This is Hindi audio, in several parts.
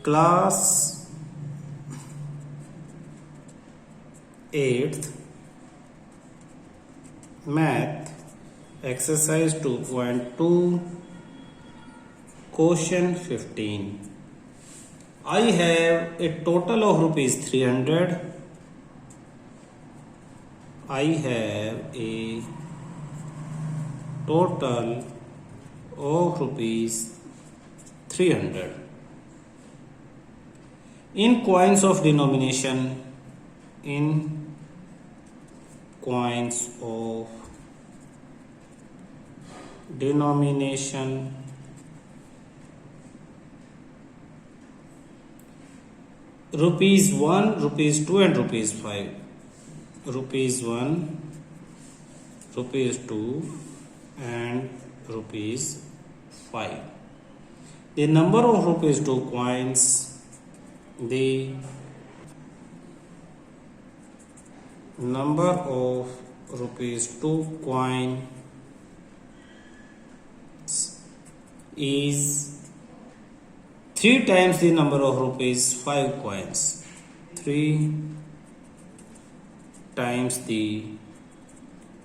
Class 8th math exercise 2.2 question 15. I have a total of rupees 300. I have a total of rupees 300. In coins of denomination, in coins of denomination, rupees 1, rupees 2 and rupees 5. Rupees 1, rupees 2 and rupees 5. The number of rupees 2 coins, the number of rupees 2 coins is 3 times the number of rupees 5 coins. 3 times the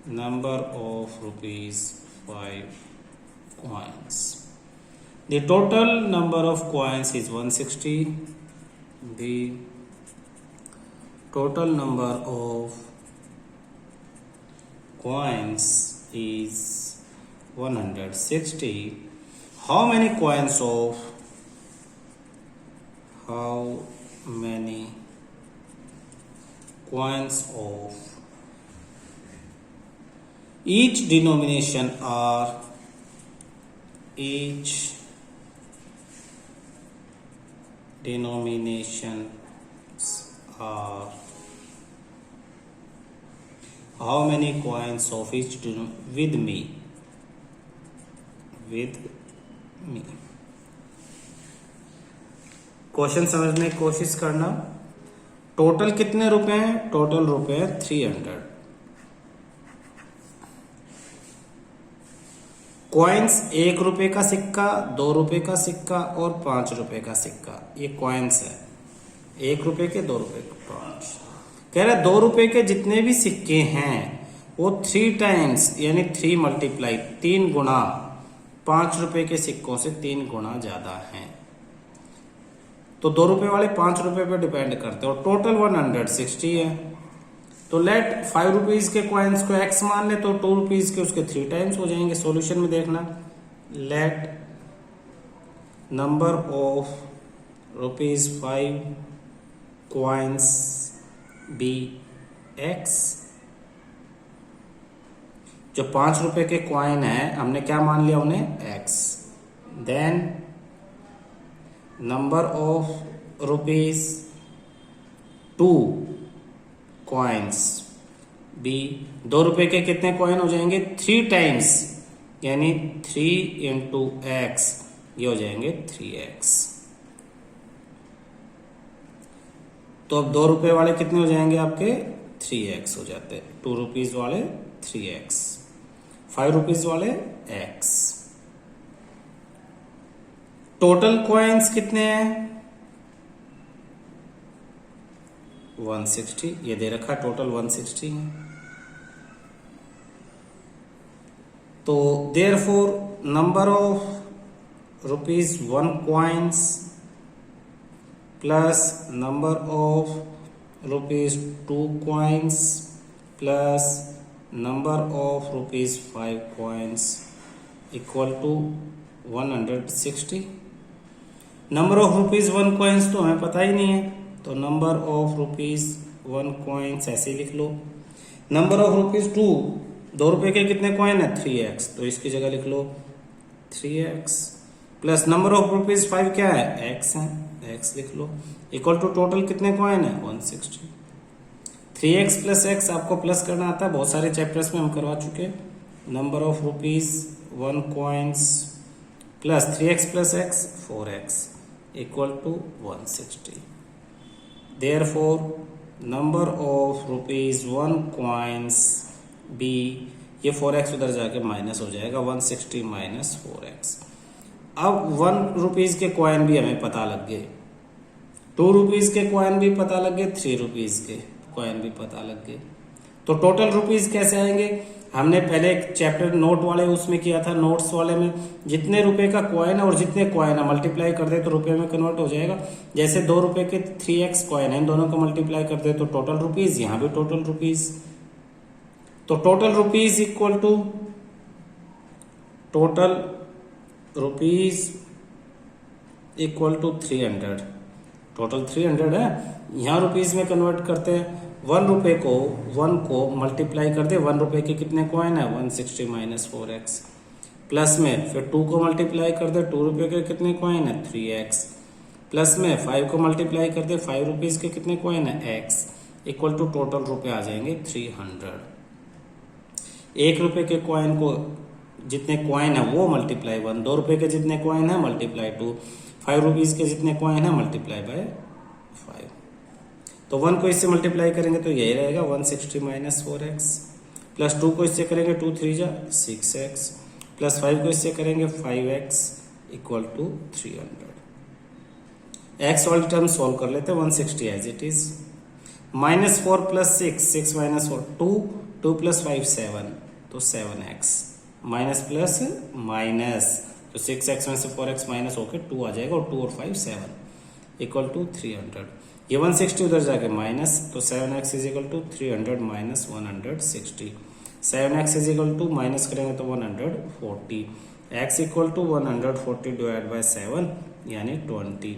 number of rupees 5 coins. The total number of coins is 160. The total number of coins is 160. How many coins of each denomination are how many coins of each with me question समझने की कोशिश करना. टोटल कितने रुपए हैं? टोटल रुपए 300. कॉइन्स 1 रुपए का सिक्का, 2 रुपए का सिक्का और 5 रुपए का सिक्का. ये कॉइन्स है. 1 रुपए के, 2 रुपए के, 5. कह रहा है 2 रुपए के जितने भी सिक्के हैं वो 3 टाइम्स यानी 3 मल्टीप्लाई 3 गुना 5 रुपए के सिक्कों से 3 गुना ज्यादा हैं. तो 2 रुपए वाले 5 रुपए पे डिपेंड करते हैं और टोटल 160 है. तो लेट 5 रुपीज के कॉइन्स को x मान ले तो 2 रुपीज के उसके 3 टाइम्स हो जाएंगे. सॉल्यूशन में देखना. Let number of rupees 5 coins B x. जो 5 रुपए के कॉइन है हमने क्या मान लिया उन्हें x. Then number of rupees 2 coins B. 2 रुपए के कितने कॉइन हो जाएंगे? 3 टाइम्स यानी 3 इंटू एक्स, ये हो जाएंगे 3x. तो अब 2 रुपए वाले कितने हो जाएंगे आपके? 3x हो जाते हैं. 2 रुपीज वाले 3x, 5 रुपीज वाले x. टोटल कॉइन्स कितने हैं? 160. ये दे रखा टोटल 160 है. तो therefore number of rupees 1 coins plus number of rupees 2 coins plus number of rupees 5 coins equal to 160. Number of rupees 1 coins तो हमें पता ही नहीं है, तो नंबर ऑफ रुपीज 1 कॉइन्स ऐसे लिख लो. नंबर ऑफ रुपीज 2 रुपए के कितने कॉइन है? 3x, तो इसकी जगह लिख लो 3x plus number of rupees 5 क्या है? x है, x लिख लो इक्वल टू टोटल कितने कॉइन है? 160. 3x प्लस x आपको प्लस करना आता है, बहुत सारे चैप्टर्स में हम करवा चुके हैं. Number of rupees 1 coins plus 3x plus x 4x equal to 160. Therefore number of rupees 1 coins B, ये 4x उधर जाके माइनस हो जाएगा, 160 माइनस 4x. अब 1 रुपीज के कॉइन भी हमें पता लग गए. ₹2 के कॉइन भी पता लग गए, ₹3 के कॉइन भी पता लग गए। तो टोटल रुपीज कैसे आएंगे? हमने पहले एक चैप्टर नोट वाले उसमें किया था, नोट्स वाले में जितने रुपए का कॉइन है और जितने कॉइन है मल्टीप्लाई कर दे तो रुपए में कन्वर्ट हो जाएगा। जैसे ₹2 के 3x कॉइन है, इन दोनों को मल्टीप्लाई कर दे तो टोटल रुपीज, यहाँ भी टोटल रुपीज। तो total rupees equal to total rupees equal to 300। Total 300 है, यहाँ रुपीज में कन्वर्ट करते हैं। ₹1 को 1 को मल्टीप्लाई कर दे, ₹1 के कितने कॉइन है? 160 माइनस 4x, प्लस में फिर 2 को मल्टीप्लाई कर दे, ₹2 के कितने कॉइन है? 3x, प्लस में 5 को मल्टीप्लाई कर दे, ₹5 के कितने कॉइन है? x, इक्वल टू टोटल रुपए आ जाएंगे 300। ₹1 के कॉइन को जितने कॉइन है वो मल्टीप्लाई 1, ₹2 के जितने कॉइन है मल्टीप्लाई 2, ₹5 के जितने कॉइन है मल्टीप्लाई बाय 5। तो 1 को इससे मल्टीप्लाई करेंगे तो यही रहेगा 160 माइनस 4x, प्लस 2 को इससे करेंगे 2 3 जा 6x, प्लस 5 को इससे करेंगे 5x इक्वल टू 300। x वाली टर्म सॉल्व कर लेते हैं, 160 as it is, minus 4 plus 6 minus 4 2 plus 5 7, तो 7x, माइनस प्लस माइनस, तो 6x में से 4x माइनस होके 2 आ जाएगा, और 2 और 5 7 इक्वल टू 300। ये 160 उधर जाके माइनस, तो 7x is equal to 300 minus 160, 7x is equal to minus करेंगे तो 140, x equal to 140 divide by 7 यानी 20,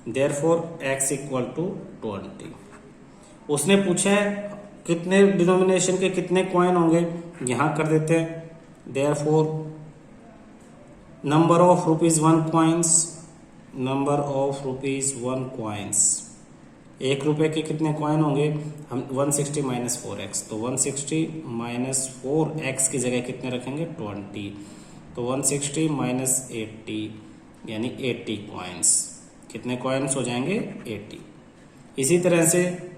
देयरफॉर x इक्वल टू 20। उसने पूछा है कितने डिनोमिनेशन के कितने कॉइन होंगे, यहां कर देते हैं, therefore number of ₹1 coins, number of ₹1 coins, ₹1 के कितने कॉइन होंगे? हम 160 माइनस 4x, तो 160 माइनस 4x की जगह कितने रखेंगे? 20, तो 160 माइनस 80 यानी 80 कॉइन्स। कितने कॉइन्स हो जाएंगे? 80। इसी तरह से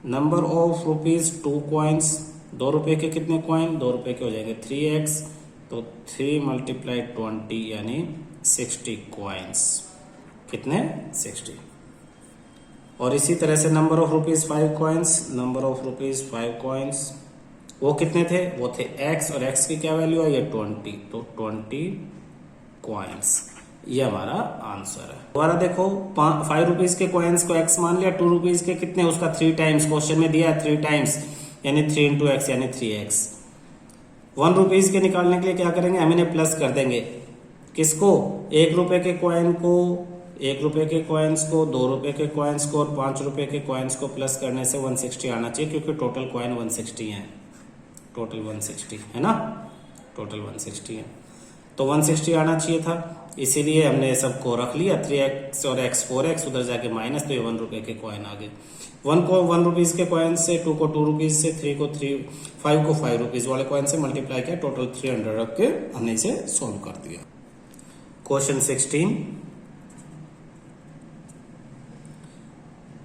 नंबर ऑफ ₹2 कॉइन्स, ₹2 के कितने कॉइन? ₹2 के हो जाएंगे 3x, तो 3 मल्टीप्लाई 20 यानी 60 कॉइन्स। कितने? 60। और इसी तरह से number of ₹5 coins, number of ₹5 coins वो कितने थे? वो थे x, और x की क्या वैल्यू है? ये 20, तो 20 कॉइन्स। ये हमारा आंसर है। दोबारा देखो, ₹5 के कॉइन्स को x मान लिया, ₹2 के कितने? उसका 3 टाइम्स, क्वेश्चन में दिया है 3 टाइम्स यानी 3 इंटू x यानी 3x। ₹1 के निकालने के लिए क्या करेंगे? हम इन्हें प्लस कर देंगे। किसको? ₹1 के कॉइन को, ₹1 के कॉइन्स को, ₹2 के कॉइन्स को और ₹5 के कॉइन्स को प्लस करने से 160 आना चाहिए, क्योंकि टोटल कॉइन 160 है। टोटल 160 है ना, टोटल 160 है, तो 160 आना चाहिए था, इसीलिए हमने सबको रख लिया। 3x और x 4x, उधर जाके माइनस, तो ये ₹1 के कॉइन आ गए। 1 को ₹1 के कॉइन से, 2 को ₹2 से, 3 को 3, 5 को ₹5 वाले कॉइन से मल्टीप्लाई किया, टोटल 300 रख के हमने इसे सॉल्व कर दिया। Question 16,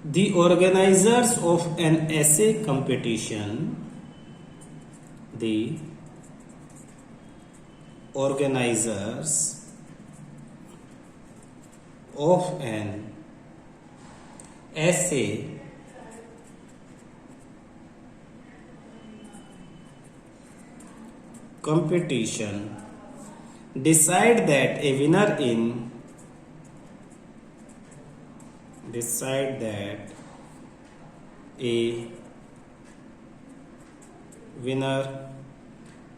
the organizers of an essay competition, the organizers of an essay competition decide that a winner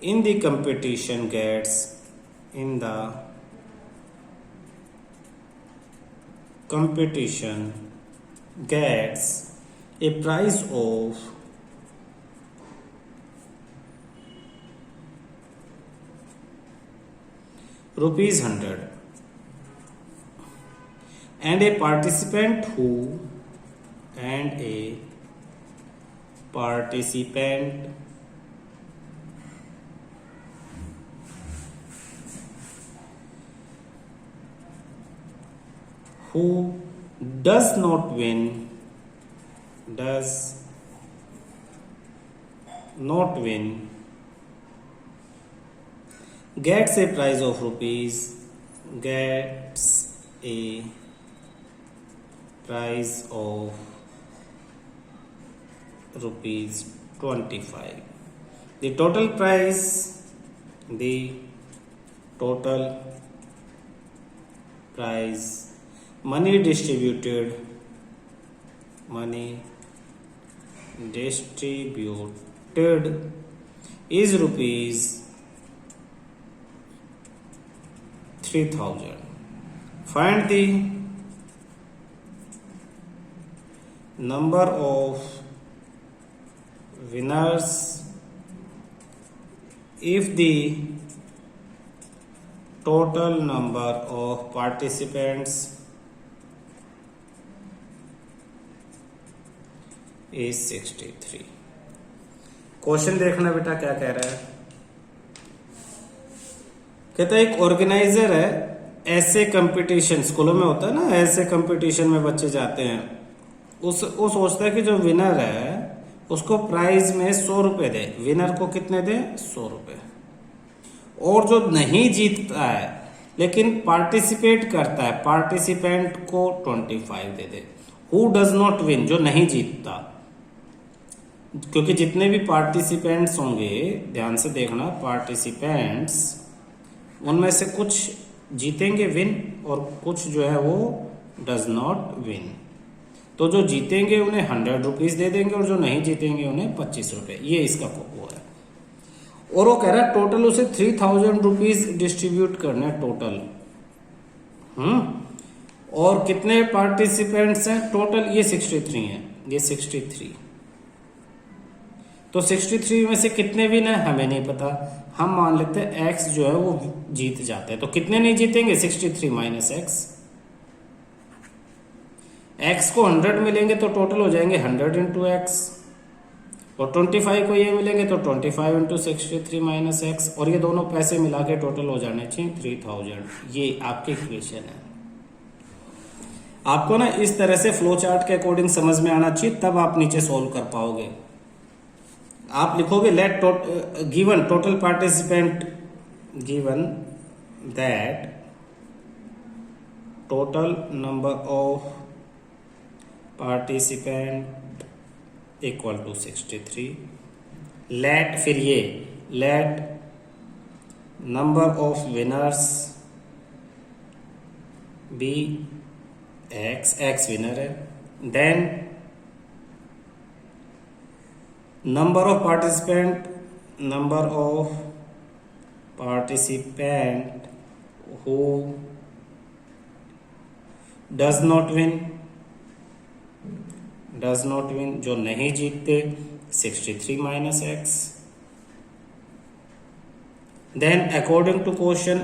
in the competition gets a prize of ₹100, and a participant who does not win gets a prize of price of rupees 25. The total price money distributed is rupees 3000. Find the number of winners if the total number of participants is 63. Question देखना बेटा क्या कह रहा है। कहता है एक ऑर्गेनाइजर है, ऐसे कंपटीशन स्कूलों में होता है ना, ऐसे कंपटीशन में बच्चे जाते हैं, वो सोचता है कि जो विनर है उसको प्राइज में 100 रुपए दे। विनर को कितने दे? 100 रुपए। और जो नहीं जीतता है लेकिन पार्टिसिपेट करता है, पार्टिसिपेंट को 25 दे दे। हु डज नॉट विन, जो नहीं जीतता, क्योंकि जितने भी पार्टिसिपेंट्स होंगे, ध्यान से देखना, पार्टिसिपेंट्स उनमें से कुछ जीतेंगे विन और कुछ जो है वो डज नॉट विन। तो जो जीतेंगे उन्हें 100 रुपीज दे देंगे और जो नहीं जीतेंगे उन्हें 25 रुपए। ये इसका वो है। और वो कह रहा है टोटल उसे 3000 रुपीज डिस्ट्रीब्यूट करना है टोटल। और कितने पार्टिसिपेंट्स हैं टोटल? ये 63 है, ये 63। तो 63 में से कितने विन है हमें नहीं पता। हम मान लेते हैं x जो है वो जीत जाते हैं। तो कितने नहीं जीतेंगे? 63 माइनस एक्स। x को 100 मिलेंगे तो टोटल हो जाएंगे 100 इंटू एक्स, और 25 को ये मिलेंगे तो 25 इंटू 63 माइनस एक्स, और ये दोनों पैसे मिला के टोटल हो जाने चाहिए 3000। ये आपकी इक्वेशन है। आपको ना इस तरह से फ्लो चार्ट के अकॉर्डिंग समझ में आना चाहिए, तब आप नीचे सोल्व कर पाओगे। आप लिखोगे let given total participant, given that total number of participant equal to 63। Let, फिर ये let number of winners be X winner है। Then number of participant who does not win, जो नहीं जीतते, 63 minus X. Then according to question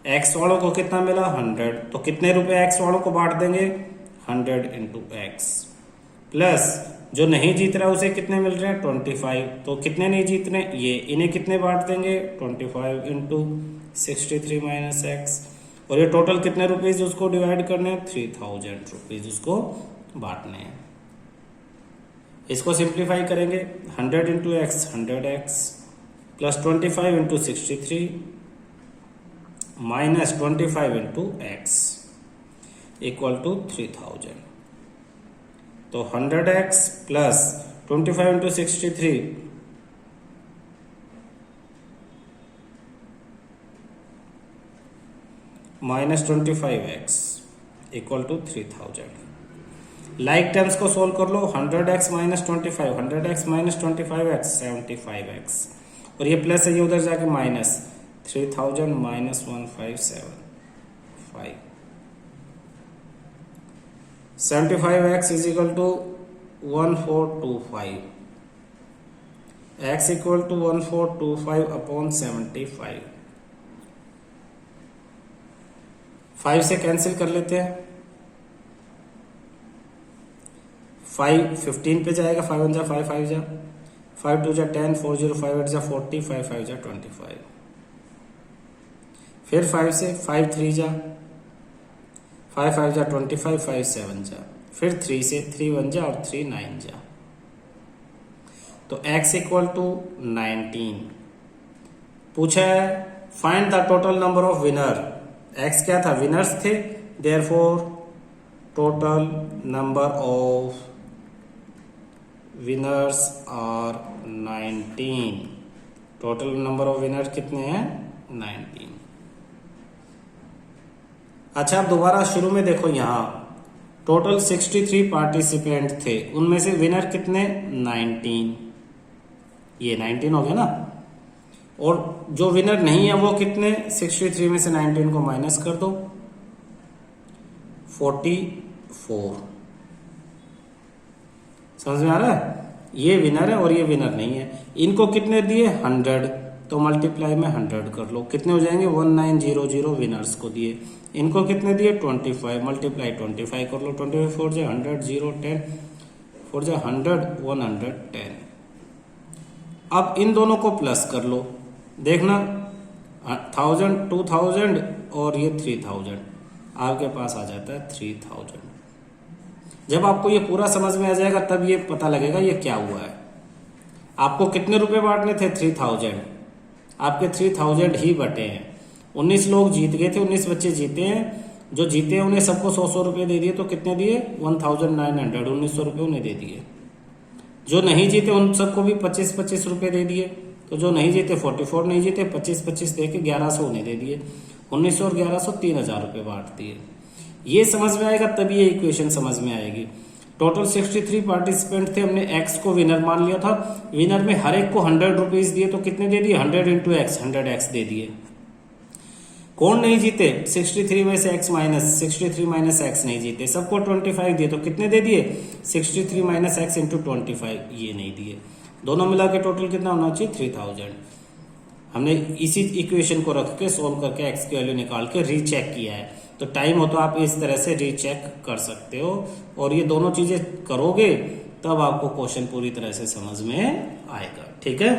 X वालों को कितना मिला? 100। तो कितने रुपए एक्स वालों को बांट देंगे? 100 इंटू एक्स। प्लस जो नहीं जीत रहा उसे कितने मिल रहे हैं? 25। तो कितने नहीं जीत रहे? ये, इन्हें कितने बांट देंगे? 25 इंटू 63 माइनस एक्स। और ये टोटल कितने रुपीज उसको डिवाइड करने हैं? 3000 रुपीज उसको बांटने हैं। इसको सिंप्लीफाई करेंगे, 100 into X 100x plus 25 into 63 minus 25 into X equal to 3000। तो 100x plus 25 into 63 minus 25x equal to 3000। Like terms को सोल्व कर लो। 100x minus 25, 100x minus 25x 75x, और ये प्लस है, ये उधर जाके minus 3000 minus 1575। 75x is equal to 1425, x equal to 1425 upon 75। 5 से कैंसिल कर लेते हैं। 5 15 पे जाएगा, 5 1 जा 5 5 जा 5 2 जा 10 4 0 5 8 जा 40 5 5 जा 25। फिर 5 से 5 3 जा 5 5 जा 25 5 7 जा, फिर 3 से 3 1 जा और 3 9 जा। तो x इक्वल टू 19। पूछा है find the total number of winner, X क्या था, विनर्स थे, therefore total number of winners are 19। Total number of winners कितने हैं, 19। अच्छा अब दोबारा शुरू में देखो, यहां टोटल 63 पार्टिसिपेंट थे, उनमें से विनर कितने, 19, ये 19 हो गया ना। और जो विनर नहीं है वो कितने, 63 में से 19 को माइनस कर दो, 44। समझ में आ रहा है, ये विनर है और ये विनर नहीं है। इनको कितने दिए, 100, तो मल्टीप्लाई में 100 कर लो, कितने हो जाएंगे, 1900 विनर्स को दिए। इनको कितने दिए, 25, मल्टीप्लाई 25 कर लो, 25 4 जा 100, 0 10 4 जा 100, 110। अब इन दोनों को प्लस कर लो, देखना 1000 2000 और ये 3000, आपके पास आ जाता है 3000। जब आपको ये पूरा समझ में आ जाएगा तब ये पता लगेगा ये क्या हुआ है। आपको कितने रुपए बांटने थे, 3000, आपके 3000 ही बटे हैं। 19 लोग जीत गए थे, 19 बच्चे जीते हैं, जो जीते हैं उन्हें सबको 100 रुपए दे दिए, तो कितने दिए, 1900, 1900 रुपए उन्हें दे दिए। जो नहीं जीते उन सबको भी 25 रुपए दे दिए, तो जो नहीं जीते 44 नहीं जीते, 25 दे के 1100 उन्हें दे दिए, 1900 और 1100 3000 रुपए बांट दिए। ये समझ में आएगा तभी ये इक्वेशन समझ में आएगी। टोटल 63 पार्टिसिपेंट थे, हमने x को विनर मान लिया था, विनर में हर एक को 100 रुपीज दिए, तो कितने दे दिए, 100 इंटू एक्स, 100x दे दिए। कौन नहीं जीते, 63 में से x माइनस 63 माइनस एक्स नहीं जीते, सबको 25 दिए, तो कितने दे दिए, 63 माइनस एक्स इंटू 25, ये नहीं दिए। दोनों मिला के टोटल कितना होना चाहिए, 3000। हमने इसी इक्वेशन को रख के सोल्व करके x की वैल्यू निकाल के रीचेक किया है। तो टाइम हो तो आप इस तरह से रीचेक कर सकते हो, और ये दोनों चीजें करोगे तब आपको क्वेश्चन पूरी तरह से समझ में आएगा। ठीक है।